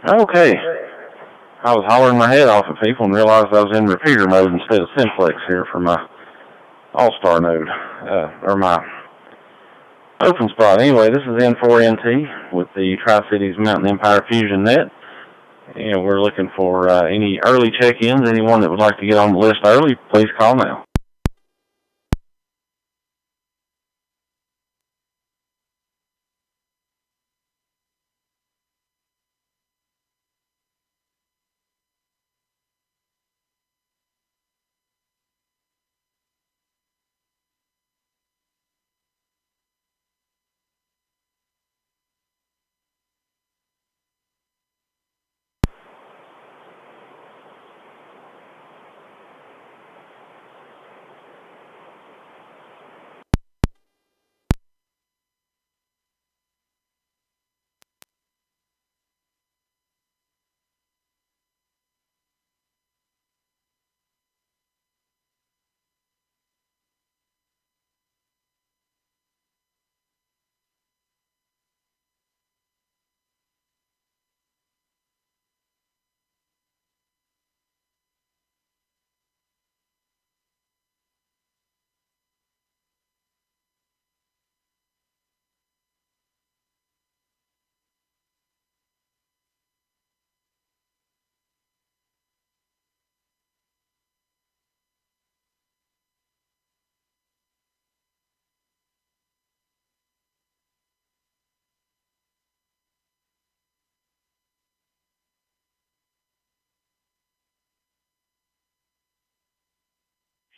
Okay. I was hollering my head off at people and realized I was in repeater mode instead of simplex here for my all-star node, or my open spot. Anyway, this is N4NT with the Tri-Cities Mountain Empire Fusion Net. And we're looking for any early check-ins. Anyone that would like to get on the list early, please call now.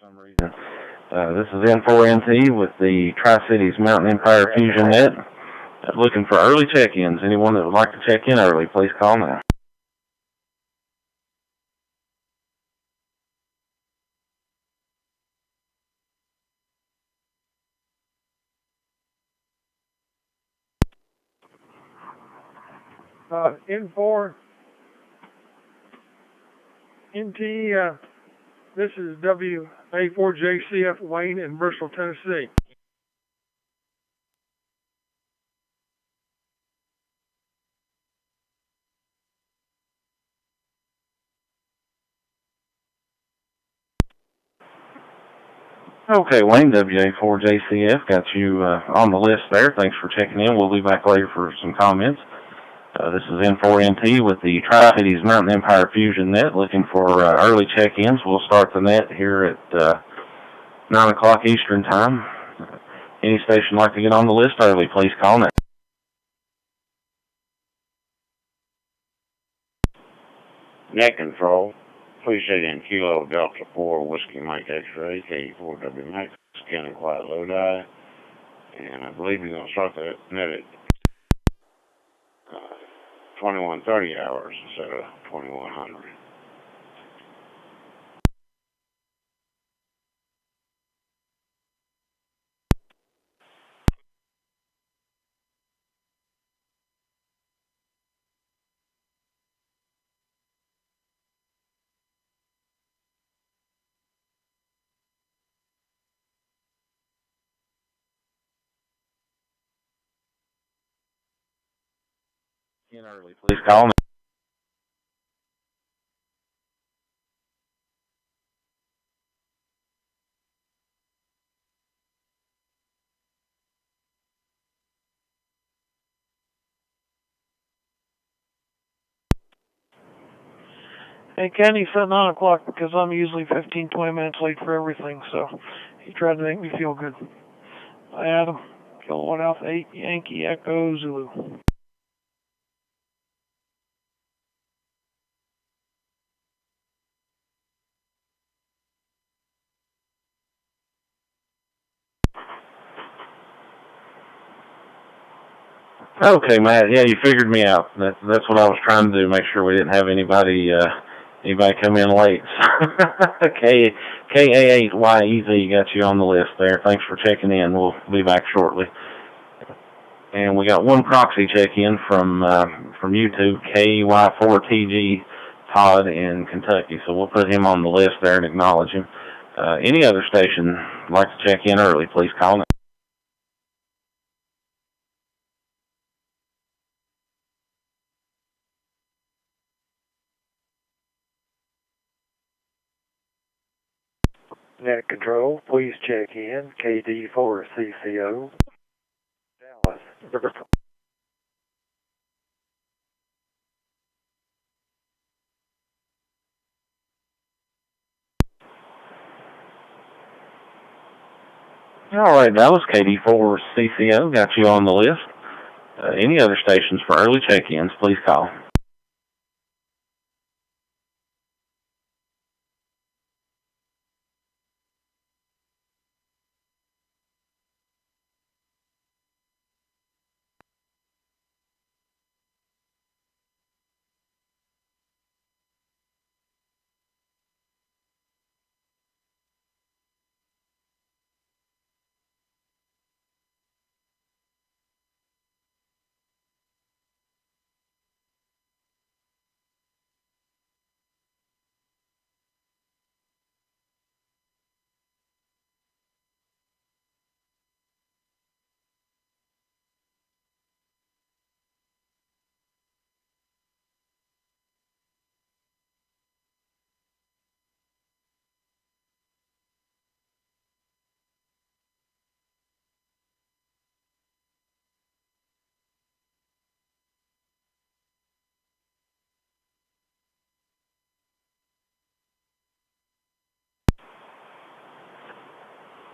For some reason. This is N4NT with the Tri-Cities Mountain Empire Fusion Net. Looking for early check-ins. Anyone that would like to check in early, please call now. N4NT, this is WA4JCF Wayne in Bristol, Tennessee. Okay, Wayne, WA4JCF, got you on the list there. Thanks for checking in. We'll be back later for some comments. This is N4NT with the Tri-Cities Mountain Empire Fusion Net, looking for early check-ins. We'll start the net here at 9 o'clock Eastern Time. Any station like to get on the list early, please call now. Net control. Please check in Kilo Delta 4 Whiskey Mike X-Ray, K4W Max, scanning quiet low die. And I believe you're going to start the net at 2130 hours instead of 2100. In early, please call now. Hey, Kenny said 9 o'clock because I'm usually 15, 20 minutes late for everything, so he tried to make me feel good. I had him. Kilowatt Alpha 8, Yankee Echo Zulu. Okay, Matt. Yeah, you figured me out. That's what I was trying to do. Make sure we didn't have anybody come in late. KA8YEZ got you on the list there. Thanks for checking in. We'll be back shortly. And we got one proxy check-in from YouTube, KY4TG Todd in Kentucky. So we'll put him on the list there and acknowledge him. Any other station like to check in early, please call now. Control, please check in. KD4 CCO. Dallas. All right, Dallas, KD4 CCO got you on the list. Any other stations for early check-ins, please call.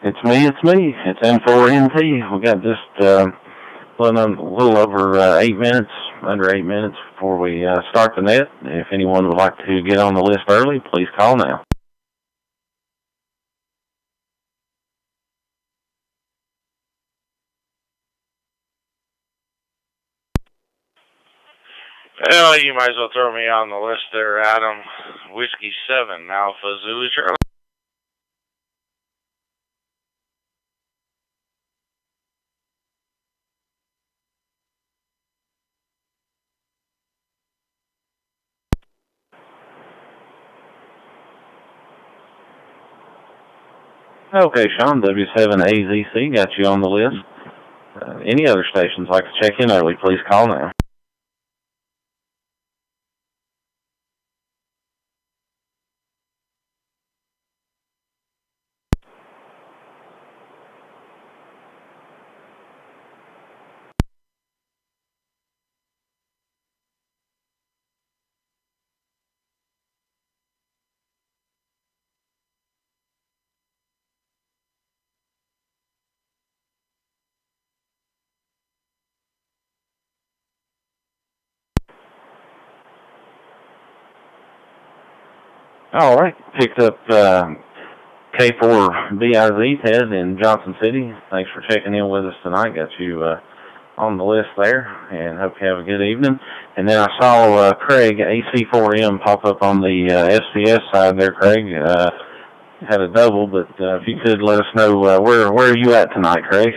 It's me. It's N4NT. We got just a little over 8 minutes, under 8 minutes before we start the net. If anyone would like to get on the list early, please call now. Well, you might as well throw me on the list there, Adam. Whiskey 7, Alpha Zulu Charlie. Okay, Sean, W7AZC got you on the list. Any other stations like to check in early, please call now. All right, picked up K4BIZ, Ted, in Johnson City. Thanks for checking in with us tonight. Got you on the list there, and hope you have a good evening. And then I saw Craig, AC4M, pop up on the FCS side there, Craig. Had a double, but if you could let us know where are you at tonight, Craig?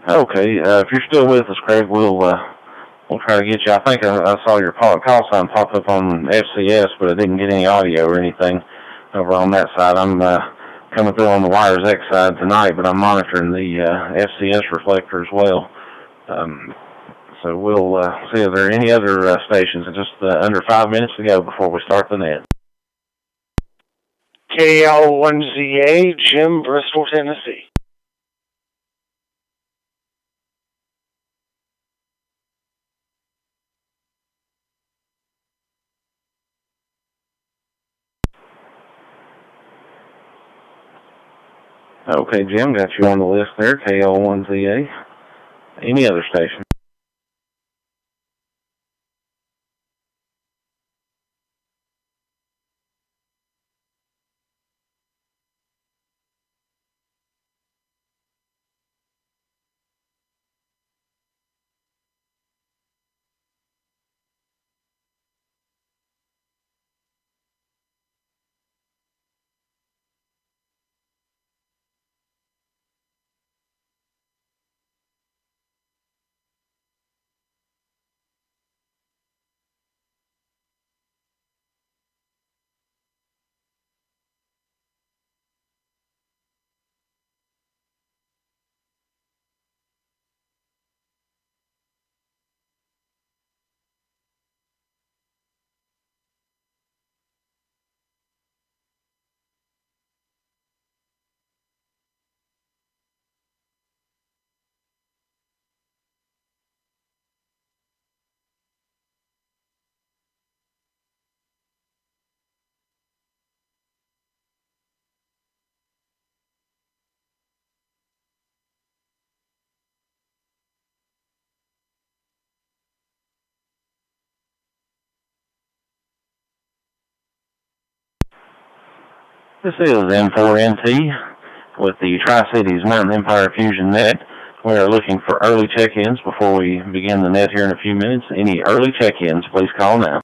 Okay, if you're still with us, Craig, we'll try to get you. I think I saw your call sign pop up on FCS, but I didn't get any audio or anything over on that side. I'm coming through on the Wires X side tonight, but I'm monitoring the FCS reflector as well. So we'll see if there are any other stations. It's just under 5 minutes to go before we start the net. KL1ZA, Jim, Bristol, Tennessee. Okay, Jim, got you on the list there, KL1ZA. Any other station? This is N4NT with the Tri-Cities Mountain Empire Fusion Net. We are looking for early check-ins before we begin the net here in a few minutes. Any early check-ins, please call now.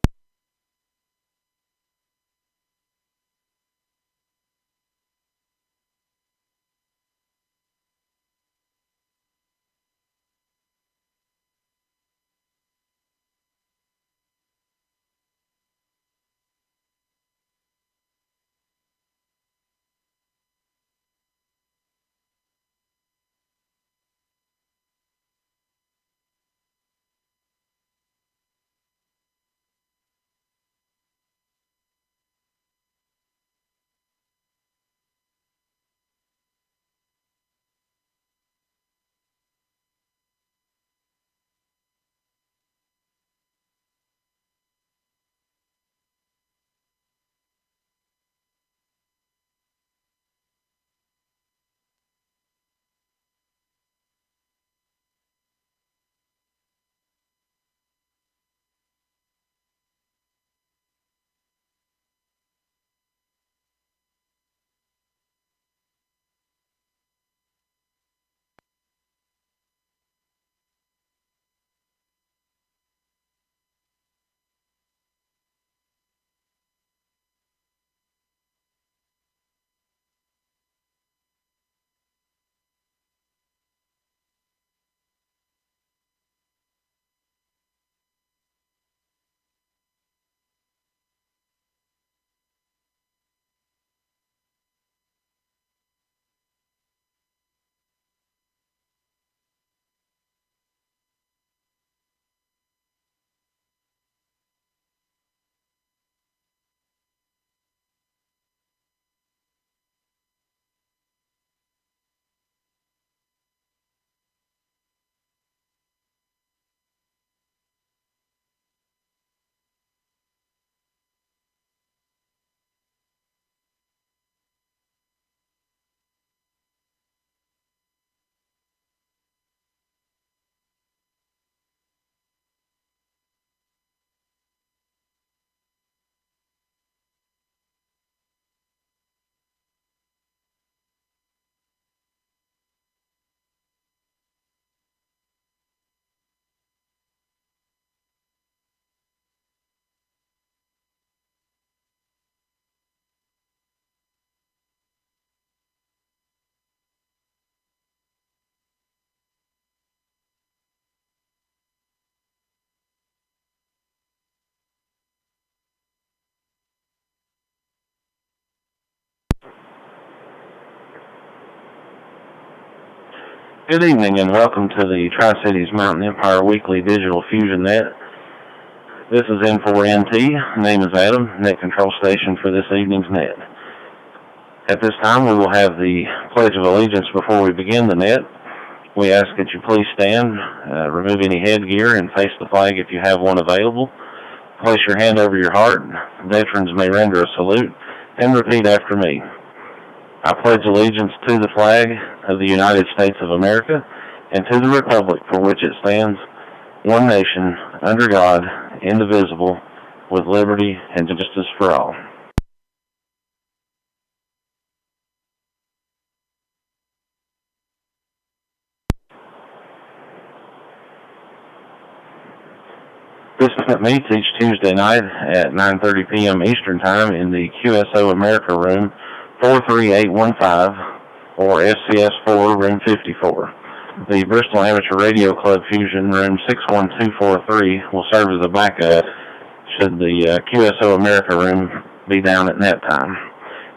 Good evening and welcome to the Tri-Cities Mountain Empire Weekly Digital Fusion Net. This is N4NT. Name is Adam, net control station for this evening's net. At this time we will have the Pledge of Allegiance before we begin the net. We ask that you please stand, remove any headgear and face the flag if you have one available. Place your hand over your heart. Veterans may render a salute and repeat after me. I pledge allegiance to the flag of the United States of America and to the republic for which it stands, one nation, under God, indivisible, with liberty and justice for all. This net meets each Tuesday night at 9:30 p.m. Eastern Time in the QSO America room 43815 or FCS4 RM 54. The Bristol Amateur Radio Club Fusion room 61243 will serve as a backup should the QSO America room be down at net time.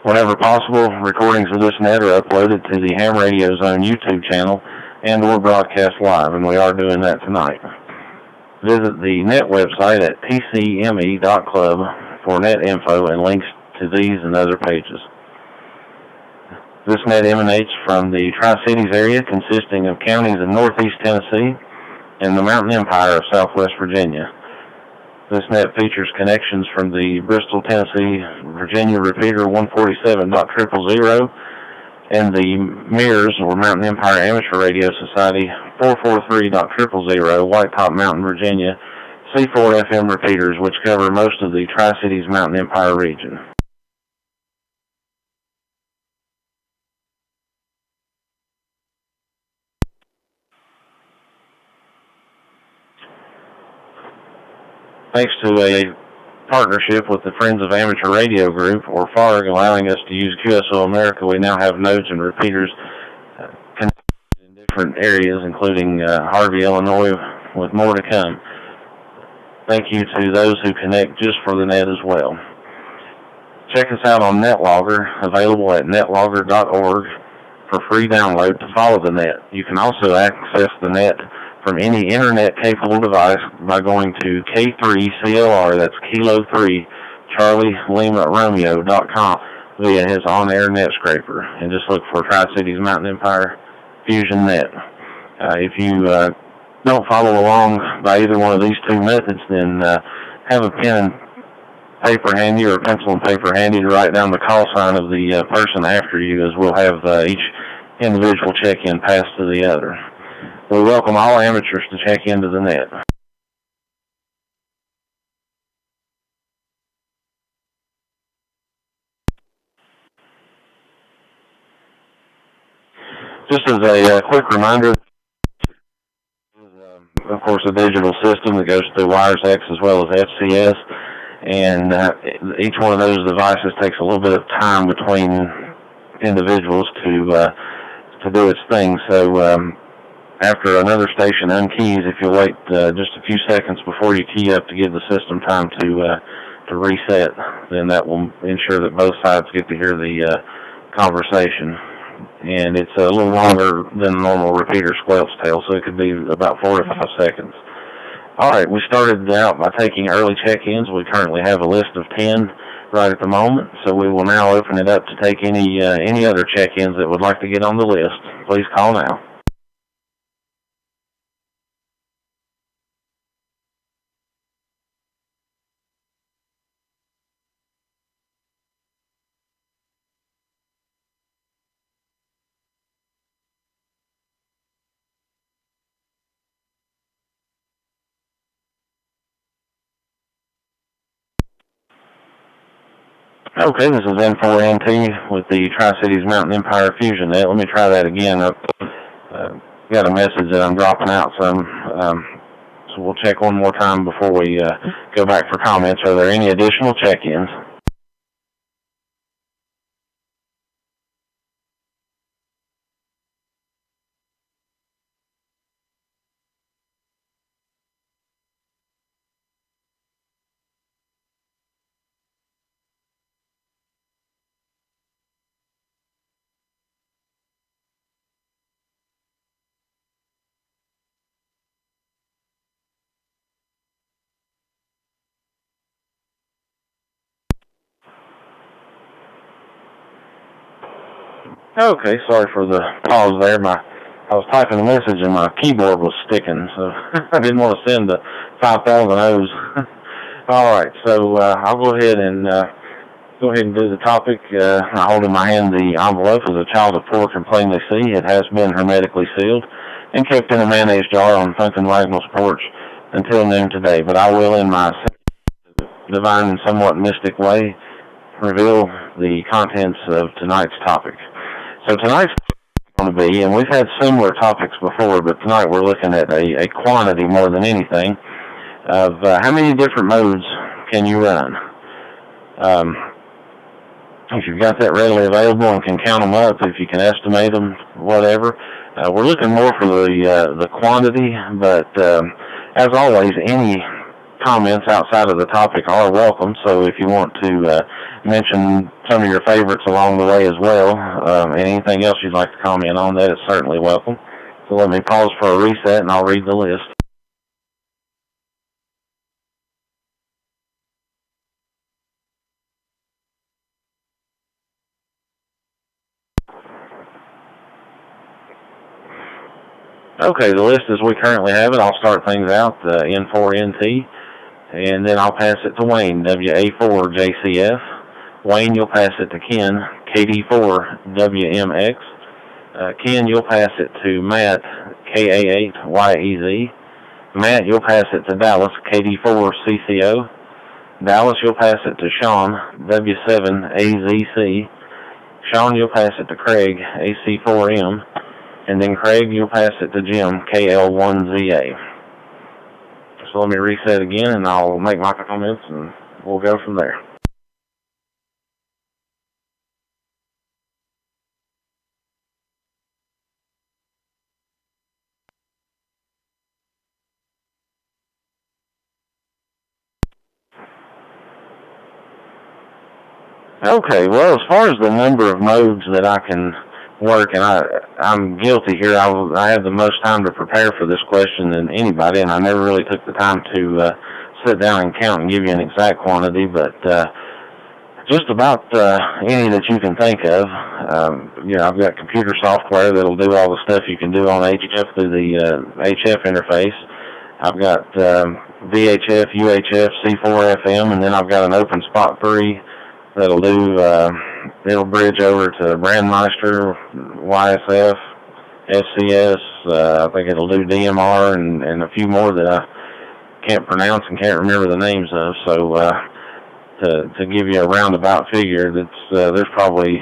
Whenever possible, recordings of this net are uploaded to the Ham Radio Zone YouTube channel and or broadcast live, and we are doing that tonight. Visit the net website at tcme.club for net info and links to these and other pages. This net emanates from the Tri-Cities area consisting of counties in northeast Tennessee and the Mountain Empire of southwest Virginia. This net features connections from the Bristol, Tennessee, Virginia repeater 147.000 and the MIRS, or Mountain Empire Amateur Radio Society 443.000 White Top Mountain, Virginia, C4 FM repeaters which cover most of the Tri-Cities Mountain Empire region. thanks to a partnership with the Friends of Amateur Radio Group, or FARG, allowing us to use QSO America, we now have nodes and repeaters connected in different areas, including Harvey, Illinois, with more to come. Thank you to those who connect just for the net as well. Check us out on NetLogger, available at netlogger.org for free download to follow the net. You can also access the net from any internet-capable device by going to K3CLR, that's Kilo 3, Charlie Lima Romeo.com via his on-air net scraper, and just look for Tri-Cities Mountain Empire Fusion Net. If you don't follow along by either one of these two methods, then have a pen and paper handy, or pencil and paper handy, to write down the call sign of the person after you, as we'll have each individual check-in pass to the other. We welcome all amateurs to check into the net. Just as a quick reminder, of course, a digital system that goes through Wires X as well as FCS, and each one of those devices takes a little bit of time between individuals to do its thing. So after another station unkeys, if you'll wait just a few seconds before you key up to give the system time to reset, then that will ensure that both sides get to hear the conversation. And it's a little longer than a normal repeater squelch tail, so it could be about 4 to 5 seconds. All right, we started out by taking early check-ins. We currently have a list of 10 right at the moment, so we will now open it up to take any other check-ins that would like to get on the list. Please call now. Okay, this is N4NT with the Tri-Cities Mountain Empire Fusion Net. Let me try that again. Got a message that I'm dropping out some, so we'll check one more time before we go back for comments. Are there any additional check-ins? Okay, sorry for the pause there. I was typing a message and my keyboard was sticking, so I didn't want to send the 5,000 O's. All right, so I'll go ahead and do the topic. I hold in my hand the envelope. As a child of 4 can plainly see, it has been hermetically sealed and kept in a mayonnaise jar on Funkin' Wagnall's porch until noon today. But I will, in my divine and somewhat mystic way, reveal the contents of tonight's topic. So tonight's going to be, and we've had similar topics before, but tonight we're looking at a quantity more than anything of how many different modes can you run. If you've got that readily available and can count them up, if you can estimate them, whatever. We're looking more for the quantity, but as always, any comments outside of the topic are welcome. So if you want to mention some of your favorites along the way as well, and anything else you'd like to comment on, that is certainly welcome. So let me pause for a reset and I'll read the list. Okay, the list as we currently have it, I'll start things out, N4NT, and then I'll pass it to Wayne, WA4JCF. Wayne, you'll pass it to Ken, KD4WMX. Ken, you'll pass it to Matt, KA8YEZ. Matt, you'll pass it to Dallas, KD4CCO. Dallas, you'll pass it to Sean, W7AZC. Sean, you'll pass it to Craig, AC4M. And then Craig, you'll pass it to Jim, KL1ZA. So let me reset again, and I'll make my comments, and we'll go from there. Okay, well, as far as the number of modes that I can work, and I'm guilty here. I have the most time to prepare for this question than anybody, and I never really took the time to sit down and count and give you an exact quantity, but just about any that you can think of. I've got computer software that'll do all the stuff you can do on HF through the HF interface. I've got VHF, UHF, C4 FM, and then I've got an open spot 3 that'll do, it'll bridge over to Brandmeister, YSF, FCS, I think it'll do DMR and a few more that I can't pronounce and can't remember the names of. So to give you a roundabout figure, there's probably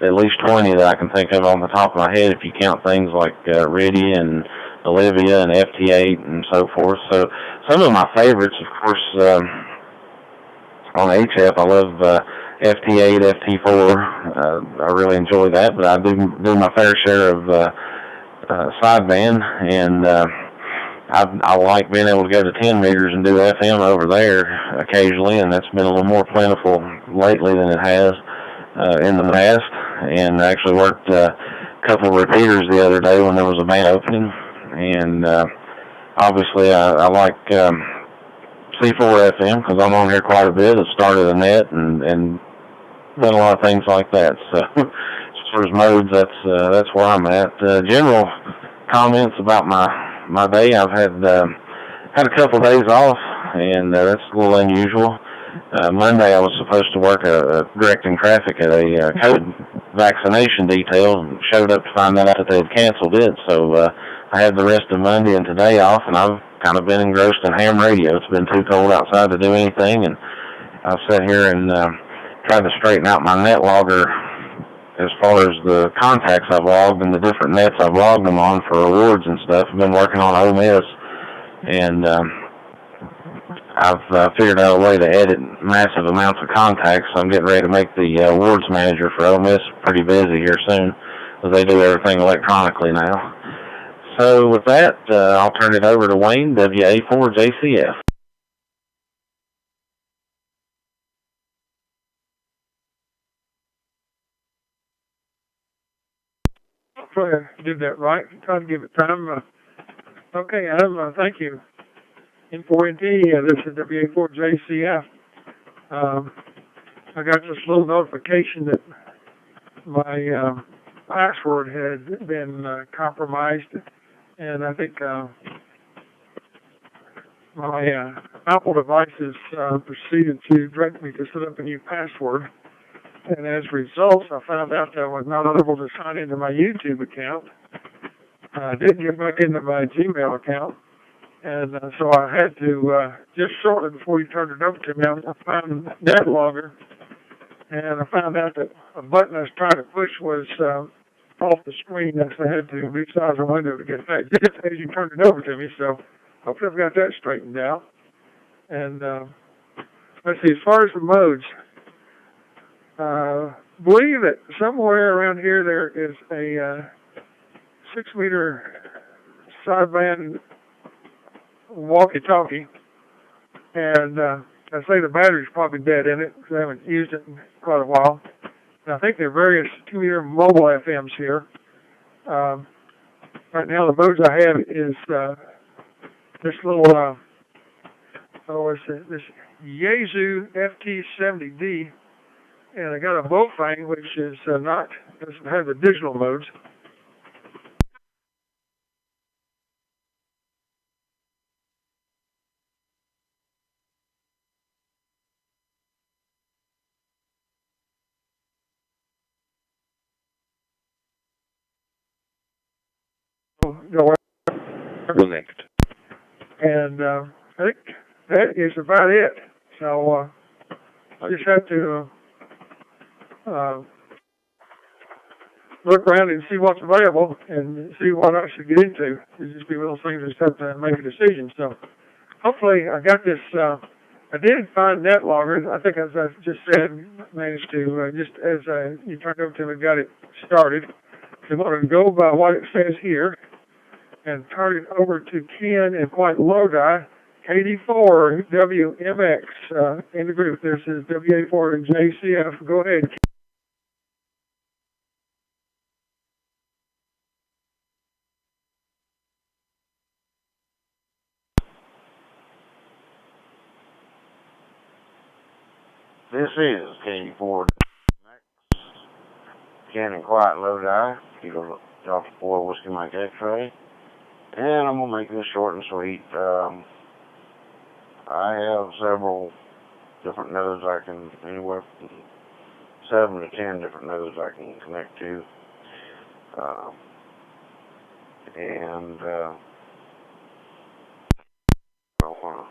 at least 20 that I can think of on the top of my head if you count things like RIDI and Olivia and FT8 and so forth. So some of my favorites, of course, on HF, I love FT8, FT4. I really enjoy that, but I do my fair share of sideband, and I like being able to go to 10 meters and do FM over there occasionally, and that's been a little more plentiful lately than it has in the past. And I actually worked a couple of repeaters the other day when there was a band opening, and obviously I like C4 FM because I'm on here quite a bit. I've started a net and done a lot of things like that. So as far as modes, that's where I'm at. General comments about my day. I've had a couple of days off, and that's a little unusual. Monday I was supposed to work a directing traffic at a COVID vaccination detail, and showed up to find out that they had canceled it. So I had the rest of Monday and today off, and I've kind of been engrossed in ham radio. It's been too cold outside to do anything, and I've sat here and tried to straighten out my net logger as far as the contacts I've logged and the different nets I've logged them on for awards and stuff. I've been working on OMIS, and I've figured out a way to edit massive amounts of contacts. So I'm getting ready to make the awards manager for OMIS pretty busy here soon, because they do everything electronically now. So with that, I'll turn it over to Wayne, WA4JCF. Hopefully I did that right. Try to give it time. Okay, Adam, thank you. N4NT, this is WA4JCF. I got this little notification that my password had been compromised, and I think my Apple devices proceeded to direct me to set up a new password. And as a result, I found out that I was not able to sign into my YouTube account. I didn't get back into my Gmail account. And so I had to, just shortly before you turned it over to me, I found NetLogger. And I found out that a button I was trying to push was off the screen. So I had to resize the window to get that just as you turned it over to me. So hopefully I've got that straightened out. And let's see, as far as the modes, believe that somewhere around here there is a 6-meter sideband walkie-talkie, and I say the battery's probably dead in it because I haven't used it in quite a while. And I think there are various 2-meter mobile FMs here. Right now the modes I have is this little this Yaesu FT70D. And I got a Bofang, which is doesn't have the digital modes. Connect. And I think that is about it. So I just have to look around and see what's available and see what I should get into. It's just be one of those things I just have to make a decision. So hopefully I got this, I did find NetLogger. I think, as I just said, managed to, just as you turned over to me, got it started. So I'm going to go by what it says here and turn it over to Ken in White Lodi, KD4 WMX in the group. This is WA4 and JCF. Go ahead. This is KD4 Cannon Quiet Lodi, Kilo Delta 4 Whiskey Mike X-Ray, and I'm going to make this short and sweet. I have several different nodes I can, anywhere from 7 to 10 different nodes I can connect to, and I don't want to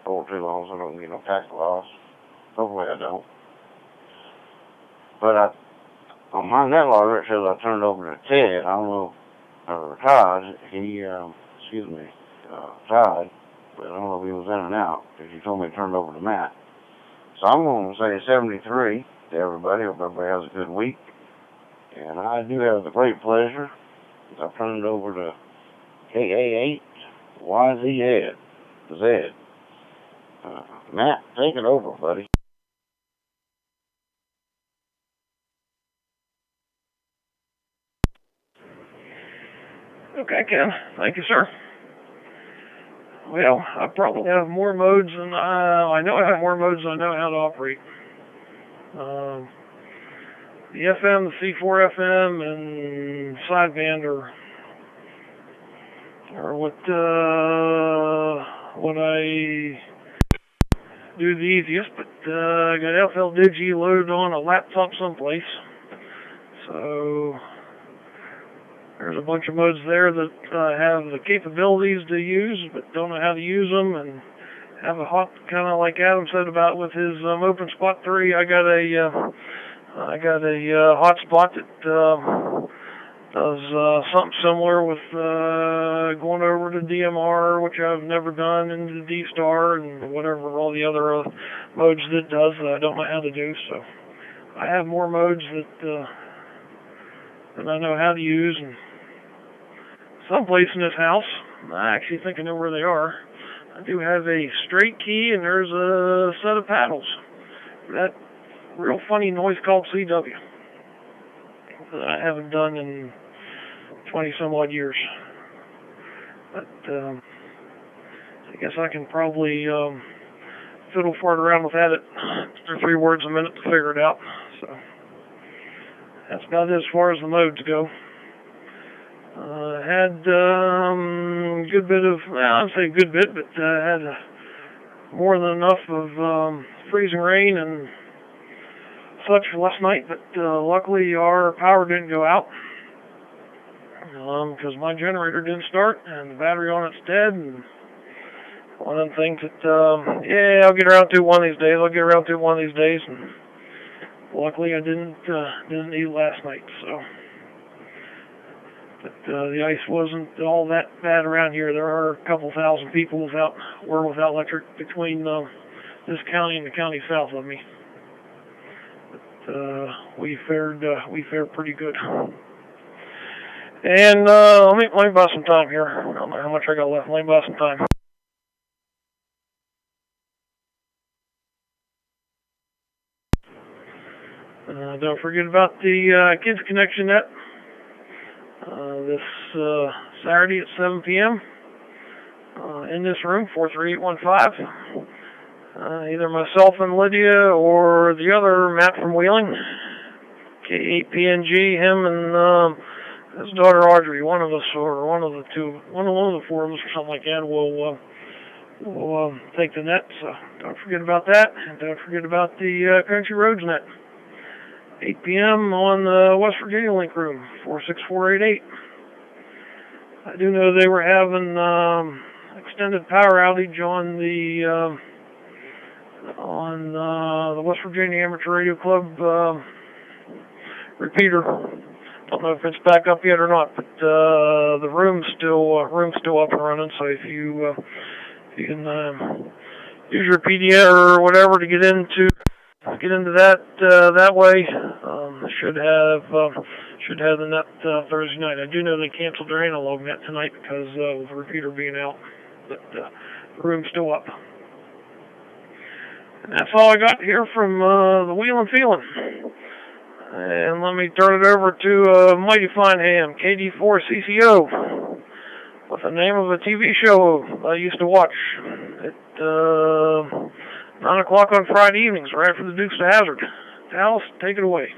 hold too long so I don't get no packet loss. Hopefully I don't. But on my NetLogger, it says I turned it over to Ted. I don't know, or Todd. Todd. But I don't know if he was in and out, because he told me to turn it over to Matt. So I'm going to say 73 to everybody. Hope everybody has a good week. And I do have the great pleasure, I've turned it over to KA8YZ. Matt, take it over, buddy. Okay, Ken. Thank you, sir. Well, I probably have more modes than I know I have more modes than I know how to operate. The FM, the C4 FM, and sideband are what I do the easiest. But I got FL Digi loaded on a laptop someplace, so there's a bunch of modes there that have the capabilities to use, but don't know how to use them, and have a hot, kind of like Adam said about with his Open Spot 3. I got a hotspot that does something similar with going over to DMR, which I've never done, into D-Star, and whatever all the other modes that it does that I don't know how to do. So I have more modes that I know how to use, and someplace in this house, I actually think I know where they are. I do have a straight key, and there's a set of paddles. That real funny noise called CW that I haven't done in 20 some odd years. But I guess I can probably fiddle fart around with that at 2 or 3 words a minute to figure it out. So that's about it as far as the modes go. Had good bit of, well, I'd say a good bit, but had more than enough of freezing rain and such last night. But luckily our power didn't go out because my generator didn't start and the battery on it's dead. And one of them things that, yeah, I'll get around to one of these days. And luckily I didn't eat last night, so. But the ice wasn't all that bad around here. There are a couple thousand people without electric between this county and the county south of me. But we fared pretty good. And let me buy some time here. I don't know how much I got left. Let me buy some time. Don't forget about the Kids Connection Net. This Saturday at 7 p.m. In this room, 43815. Either myself and Lydia or the other Matt from Wheeling, K8PNG, him and his daughter Audrey, one of us or one of the 4 of us or something like that will take the net. So don't forget about that, and don't forget about the Country Roads Net. 8 p.m. on the West Virginia Link Room, 46488. I do know they were having extended power outage on the West Virginia Amateur Radio Club repeater. Don't know if it's back up yet or not, but the room's still up and running. So if you You can use your PDA or whatever to get into that way. Should have the net Thursday night. I do know they canceled their analog net tonight because of the repeater being out, but the room's still up. And that's all I got here from the Wheelin' Feelin'. And let me turn it over to Mighty Fine Ham, KD4 CCO, with the name of a TV show I used to watch at 9 o'clock on Friday evenings, right after the Dukes of Hazzard. Dallas, take it away.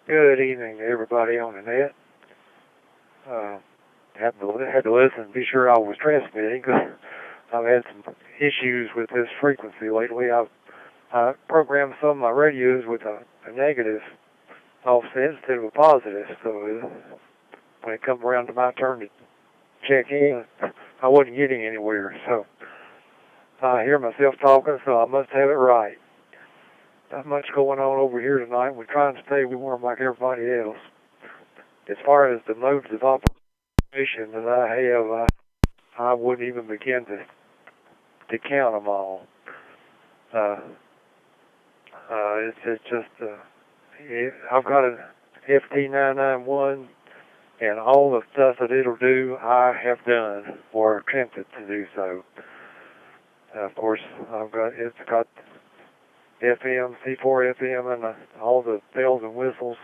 Good evening to everybody on the net. Had to listen, be sure I was transmitting, because I've had some issues with this frequency lately. I programmed some of my radios with a negative offset instead of a positive, so when it comes around to my turn to check in, I wasn't getting anywhere. So I hear myself talking, so I must have it right. Not much going on over here tonight. We're trying to stay warm like everybody else. As far as the modes of operation that I have, I wouldn't even begin to count them all. It's just I've got an FT991, and all the stuff that it'll do, I have done or attempted to do so. Of course, it's got FM, C4 FM, and all the bells and whistles.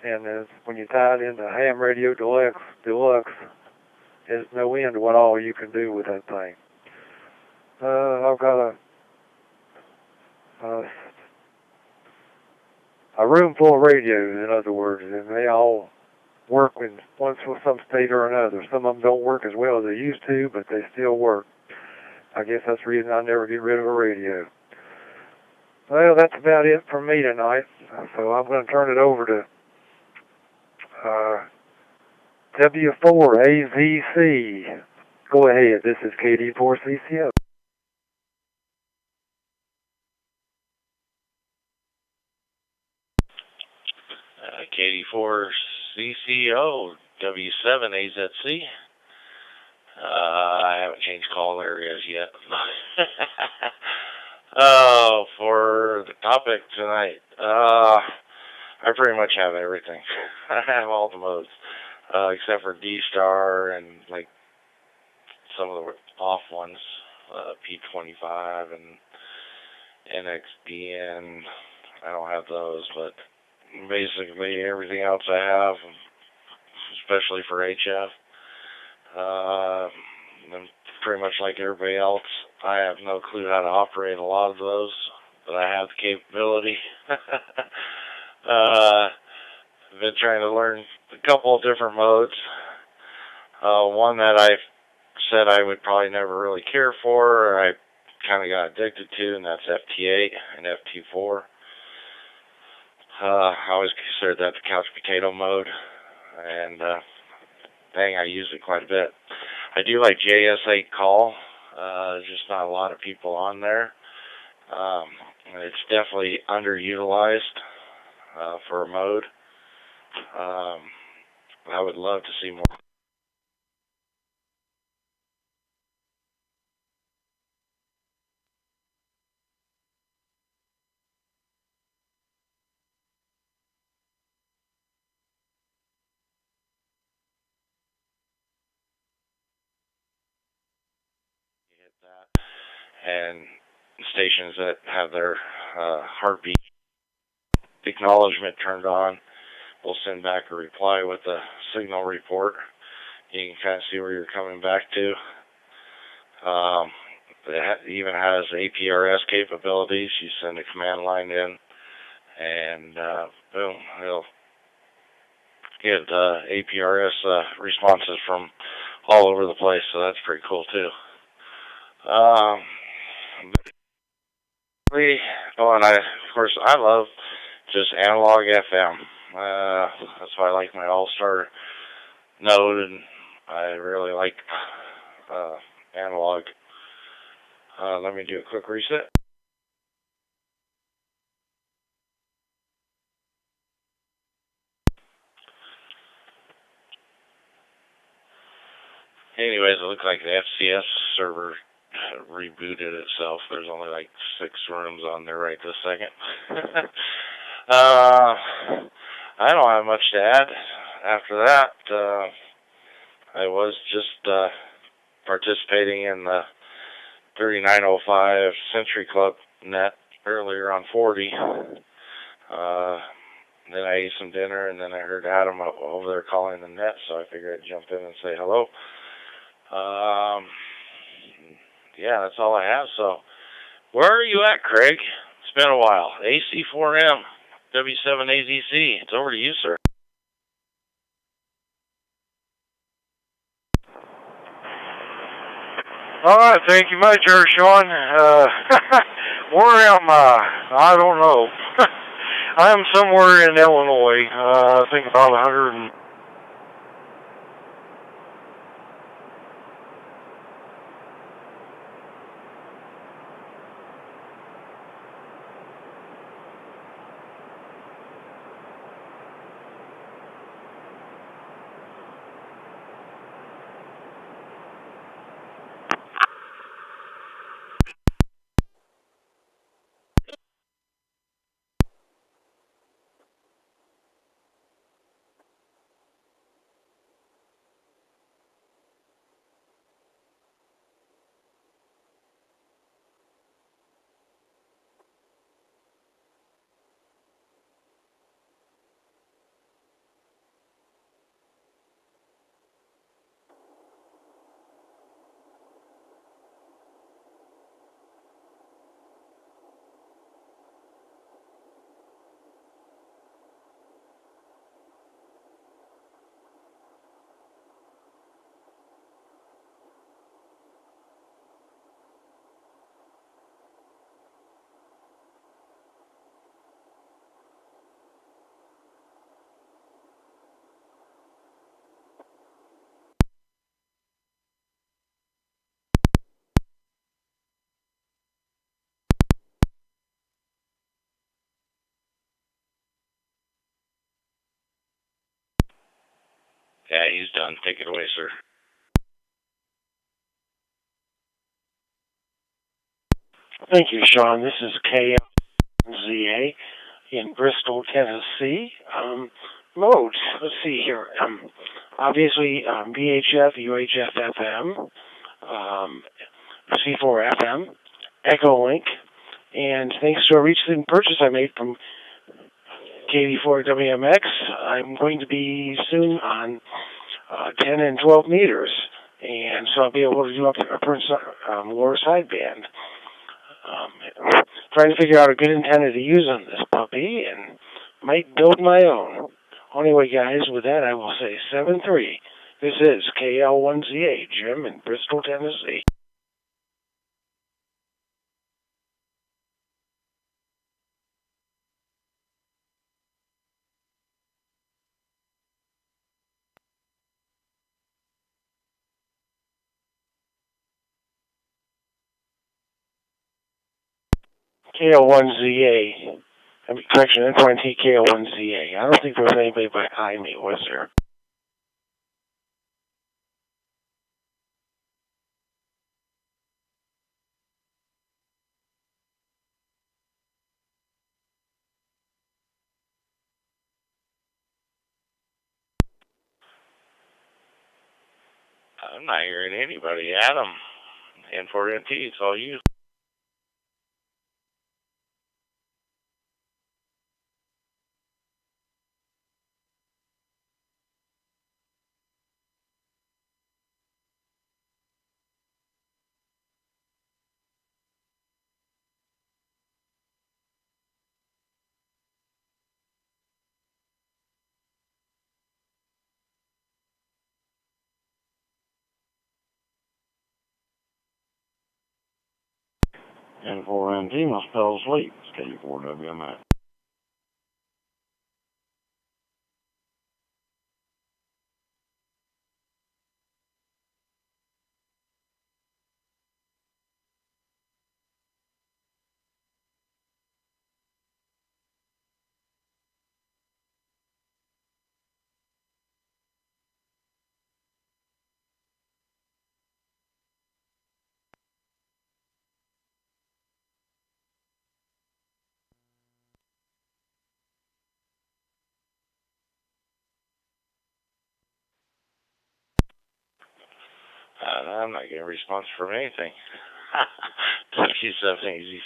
And when you tie it into ham radio deluxe, there's no end to what all you can do with that thing. I've got a room full of radios, in other words, and they all work with some state or another. Some of them don't work as well as they used to, but they still work. I guess that's the reason I never get rid of a radio. Well, that's about it for me tonight. So I'm going to turn it over to W4AZC. Go ahead. This is KD4CCO. KD4CCO, W7AZC. I haven't changed call areas yet. For the topic tonight, I pretty much have everything. I have all the modes, except for D-Star and like some of the off ones, P25 and NXDN. I don't have those, but basically everything else I have, especially for HF. I'm pretty much like everybody else. I have no clue how to operate a lot of those, but I have the capability. I've been trying to learn a couple of different modes. One that I said I would probably never really care for, or I kind of got addicted to, and that's FT8 and FT4. I always considered that the couch potato mode, and dang, I use it quite a bit. I do like JS8 call. There's just not a lot of people on there. And it's definitely underutilized for a mode. I would love to see more. And stations that have their heartbeat acknowledgement turned on will send back a reply with a signal report. You can kind of see where you're coming back to. It even has APRS capabilities. You send a command line in, and boom, it'll get APRS responses from all over the place, so that's pretty cool too. And of course, I love just analog FM. That's why I like my All-Star node, and I really like analog. Let me do a quick reset. anyways, it looked like the FCS server rebooted itself. There's only like 6 rooms on there right this second. I don't have much to add. After that, I was just participating in the 3905 Century Club net earlier on 40. Then I ate some dinner, and then I heard Adam over there calling the net, so I figured I'd jump in and say hello. Yeah, that's all I have. So, where are you at, Craig? It's been a while. AC4 RM, W7AZC. It's over to you, sir. All right, thank you much, Sean. Where am I? I don't know. I'm somewhere in Illinois. I think about 100 and... Yeah, he's done. Take it away, sir. Thank you, Sean. This is KZA in Bristol, Tennessee. Modes, let's see here. Obviously, VHF, UHF FM, C4 FM, Echo Link, and thanks to a recent purchase I made from KD4 WMX, I'm going to be soon on 10 and 12 meters, and so I'll be able to do up upper lower sideband. Trying to figure out a good antenna to use on this puppy, and might build my own. Anyway, guys, with that, I will say 7-3. This is KL1ZA, Jim in Bristol, Tennessee. KL1ZA. Correction, N20 KL1ZA. I don't think there was anybody behind me, was there? I'm not hearing anybody. Adam, N4NT, it's all you. N4NT must fell asleep. It's K4WMX. I'm not getting a response from anything. Took you something easy.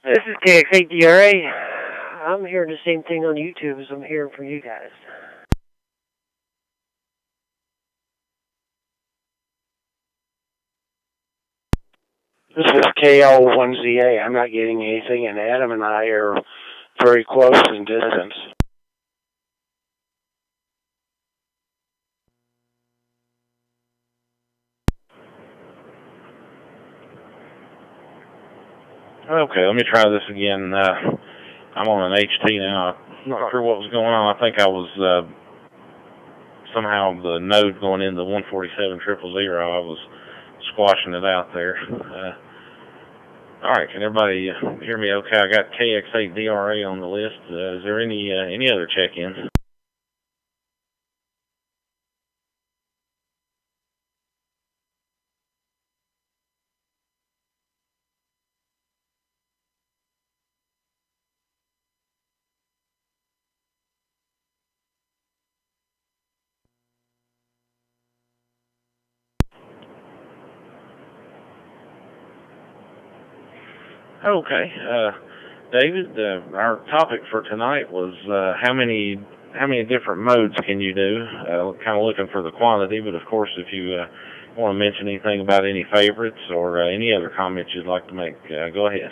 This is KX8DRA. I'm hearing the same thing on YouTube as I'm hearing from you guys. This is KL1ZA. I'm not getting anything, and Adam and I are very close in distance. Okay, let me try this again. I'm on an HT now. I'm not sure what was going on. I think I was somehow the node going into 147.000. I was squashing it out there. All right, can everybody hear me okay? I got KX8DRA on the list. Is there any other check-ins? Okay, David, our topic for tonight was how many different modes can you do? Kind of looking for the quantity, but of course, if you want to mention anything about any favorites or any other comments you'd like to make, go ahead.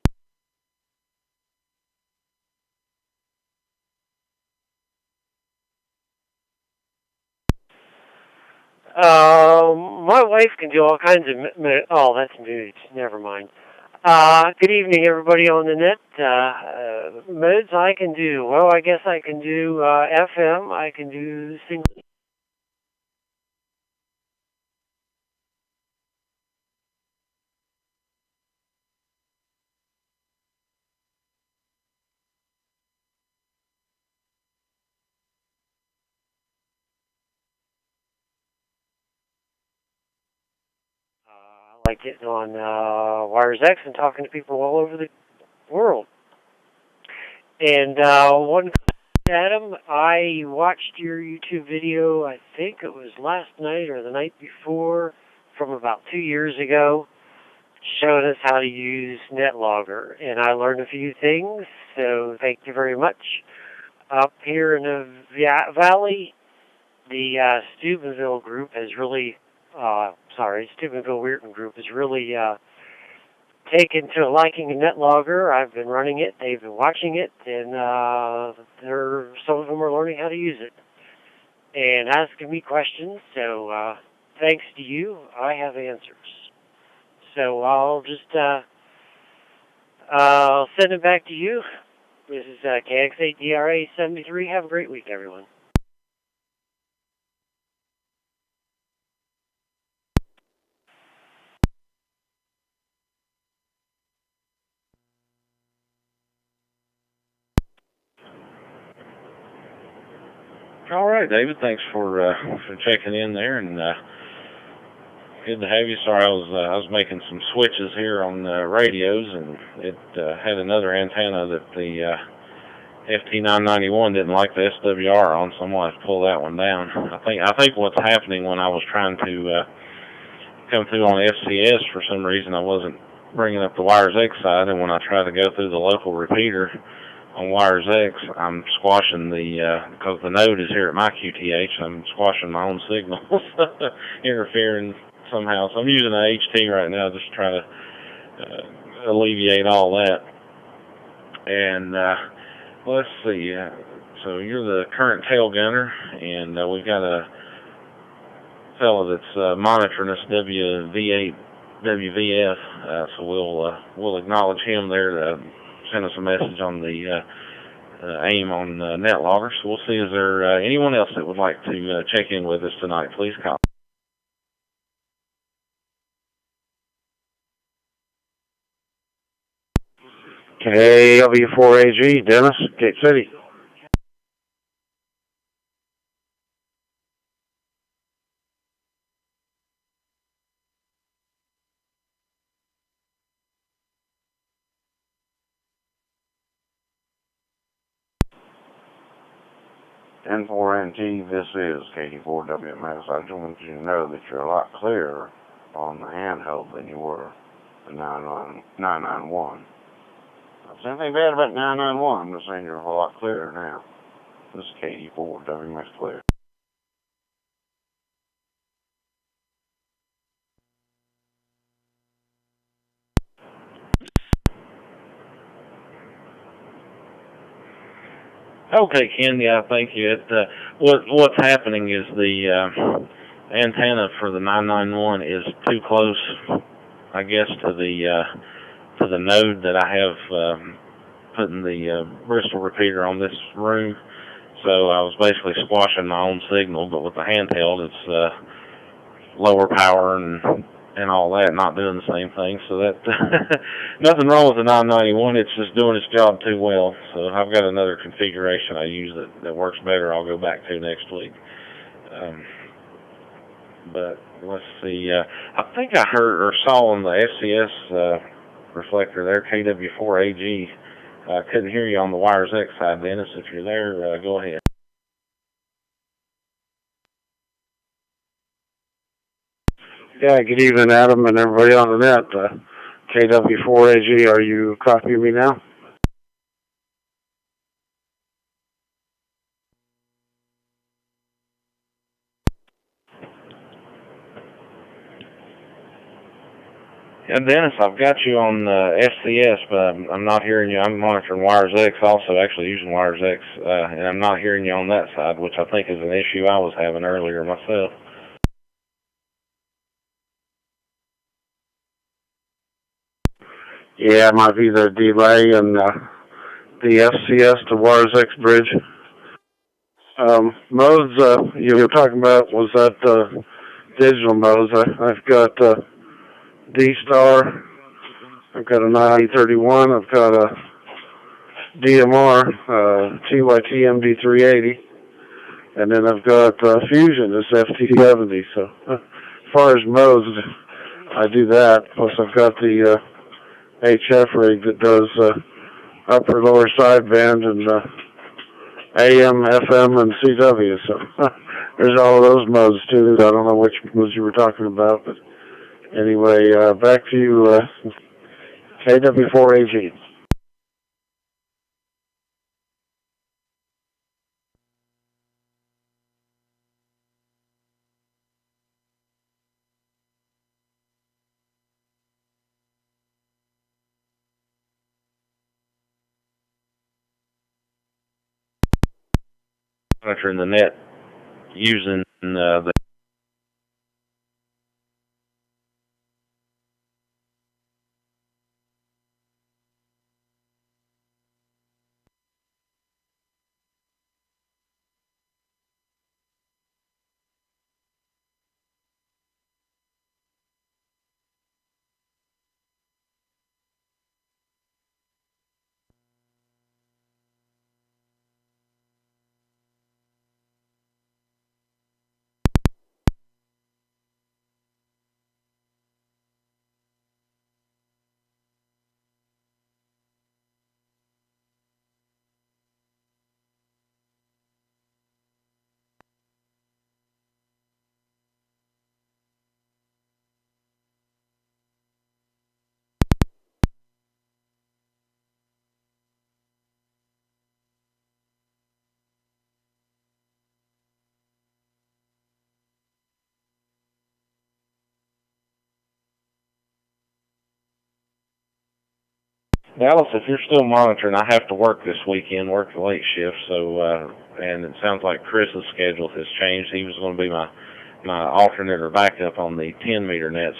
My wife can do all kinds of... Oh, that's nudes. Never mind. Good evening, everybody on the net. Modes I can do. Well, I guess I can do FM. I can do single... I like getting on Wires X and talking to people all over the world. And one... Adam, I watched your YouTube video, I think it was last night or the night before, from about 2 years ago, showing us how to use NetLogger, and I learned a few things, so thank you very much. Up here in the valley, the Steubenville group has really, Steubenville-Weirton group has really taken to liking a NetLogger. I've been running it, they've been watching it, and some of them are learning how to use it and asking me questions. So thanks to you, I have answers. So I'll just send it back to you. This is KX8DRA 73. Have a great week, everyone. All right, David. Thanks for checking in there, and good to have you. Sorry, I was making some switches here on radios, and it had another antenna that the FT991 didn't like the SWR on, so I'm gonna have to pull that one down. I think what's happening when I was trying to come through on FCS, for some reason I wasn't bringing up the Wires X side, and when I try to go through the local repeater on Wires X, I'm squashing because the node is here at my QTH, I'm squashing my own signals, interfering somehow. So I'm using an HT right now just to try to alleviate all that. And let's see, so you're the current tail gunner, and we've got a fellow that's monitoring us, WV8 WVF, so we'll acknowledge him there to send us a message on the AIM on NetLogger. So we'll see, is there anyone else that would like to check in with us tonight? Please call. KW4AG, Dennis, Gate City. N4NT, this is KD4WMS. I just want you to know that you're a lot clearer on the handheld than you were the 991. Not saying anything bad about 991, I'm just saying you're a lot clearer now. This is KD4WMS clear. Okay, Ken. Yeah, thank you. What's happening is the antenna for the 991 is too close, I guess, to the node that I have putting the Bristol repeater on this room. So I was basically squashing my own signal, but with the handheld, it's lower power and all that, not doing the same thing. So that nothing wrong with the 991. It's just doing its job too well. So I've got another configuration I use that works better. I'll go back to next week. But let's see. I think I heard or saw on the FCS reflector there, KW4AG. I couldn't hear you on the Wires X side, Dennis. If you're there, go ahead. Yeah, good evening, Adam, and everybody on the net. KW4AG, are you copying me now? Yeah, Dennis, I've got you on FCS, but I'm not hearing you. I'm monitoring Wires X also, actually using Wires X, and I'm not hearing you on that side, which I think is an issue I was having earlier myself. Yeah, it might be the delay in the FCS to Wires X bridge. Modes you were talking about, was that digital modes? I've got D-Star, I've got a 9031, I've got a DMR, TYT MD380, and then I've got Fusion, this FT70. So as far as modes, I do that. Plus I've got the HF rig that does upper, lower sideband and AM, FM, and CW. So there's all of those modes too. I don't know which modes you were talking about, but anyway, back to you, KW4AG. Monitoring the net using the Dallas, if you're still monitoring, I have to work this weekend, work the late shift, so, and it sounds like Chris's schedule has changed. He was going to be my alternate or backup on the 10-meter net.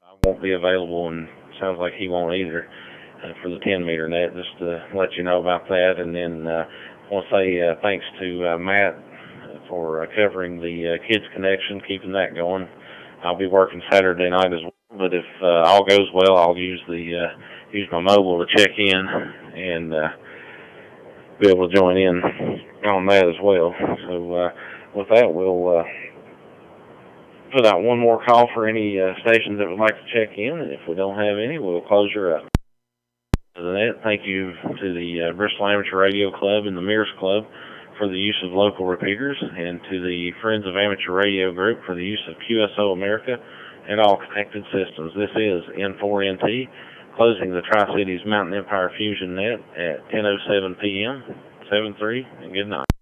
I won't be available, and it sounds like he won't either for the 10-meter net, just to let you know about that. And then I want to say thanks to Matt for covering the Kids Connection, keeping that going. I'll be working Saturday night as well. But if all goes well, I'll use my mobile to check in and be able to join in on that as well. So with that, we'll put out one more call for any stations that would like to check in. And if we don't have any, we'll close her up. Thank you to the Bristol Amateur Radio Club and the Mears Club for the use of local repeaters, and to the Friends of Amateur Radio group for the use of QSO America and all connected systems. This is N4NT, closing the Tri-Cities Mountain Empire Fusion Net at 10:07 p.m. 7-3, and good night.